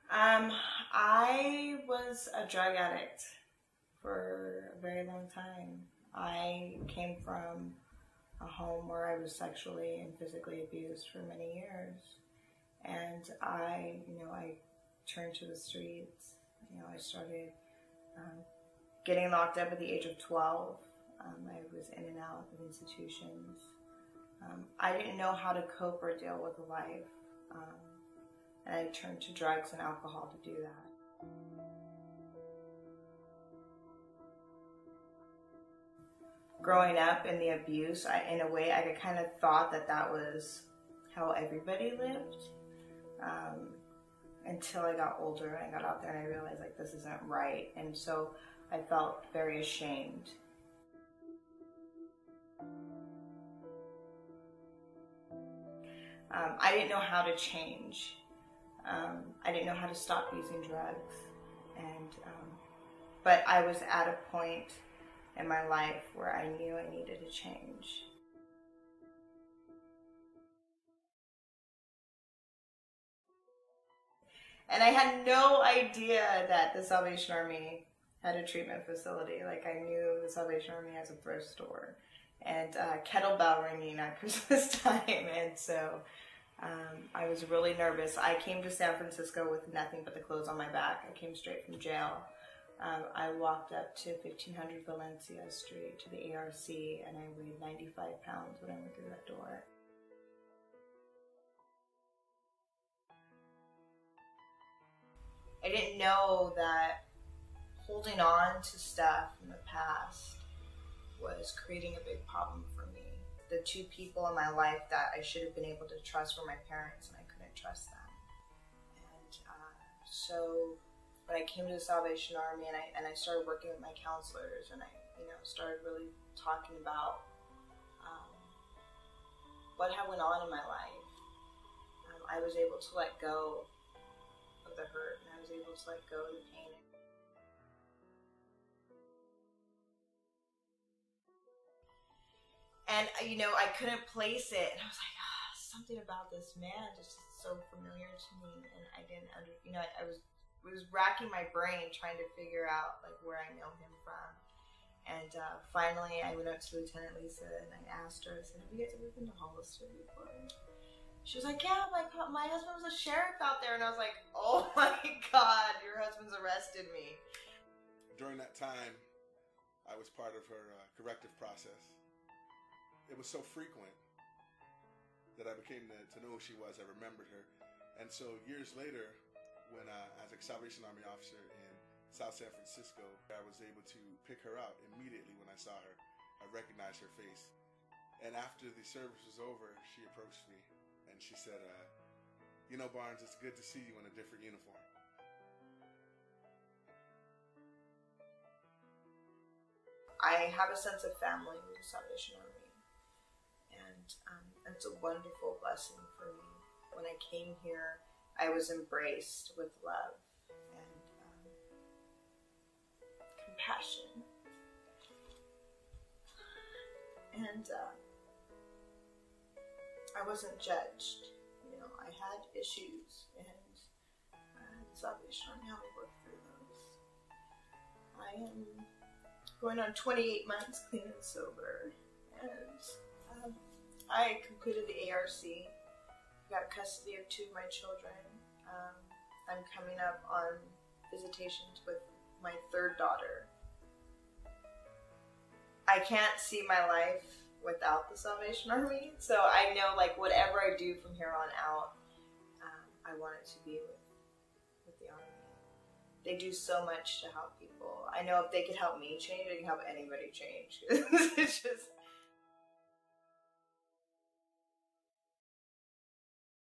I was a drug addict for a very long time. I came from a home where I was sexually and physically abused for many years. And I turned to the streets. I started getting locked up at the age of 12. I was in and out of institutions. I didn't know how to cope or deal with life. And I turned to drugs and alcohol to do that. Growing up in the abuse, in a way, I kind of thought that was how everybody lived. Until I got older and I got out there and I realized like this isn't right. And so I felt very ashamed. I didn't know how to change. I didn't know how to stop using drugs. But I was at a point in my life where I knew I needed to change. And I had no idea that the Salvation Army had a treatment facility. Like, I knew the Salvation Army has a thrift store and kettlebell ringing at Christmas time. And so I was really nervous. I came to San Francisco with nothing but the clothes on my back. I came straight from jail. I walked up to 1500 Valencia Street to the ARC, and I weighed 95 pounds when I went through that door. I didn't know that holding on to stuff from the past was creating a big problem for me. The two people in my life that I should have been able to trust were my parents, and I couldn't trust them. And so when I came to the Salvation Army and I started working with my counselors, and I started really talking about what had went on in my life, I was able to let go of the hurt, and I was able to let go of the pain. And I couldn't place it, and I was like, something about this man just so familiar to me, and I didn't I was racking my brain trying to figure out like where I know him from. And finally I went up to Lieutenant Lisa and I asked her, I said, have you guys ever been to Hollister before? She was like, yeah, my husband was a sheriff out there. And I was like, oh my God, your husband's arrested me. During that time, I was part of her corrective process. It was so frequent that I became to know who she was. I remembered her. And so years later, when as a Salvation Army officer in South San Francisco, I was able to pick her out immediately when I saw her. I recognized her face. And after the service was over, she approached me and she said, Barnes, it's good to see you in a different uniform. I have a sense of family with the Salvation Army. And it's a wonderful blessing for me. When I came here, I was embraced with love and compassion. And I wasn't judged. I had issues, and Salvation Army helped me work through those. I am going on 28 months clean and sober, and I completed the ARC, got custody of 2 of my children. I'm coming up on visitations with my 3rd daughter. I can't see my life without the Salvation Army, so I know like whatever I do from here on out, I want it to be with the Army. They do so much to help people. I know if they could help me change, they can help anybody change. It's just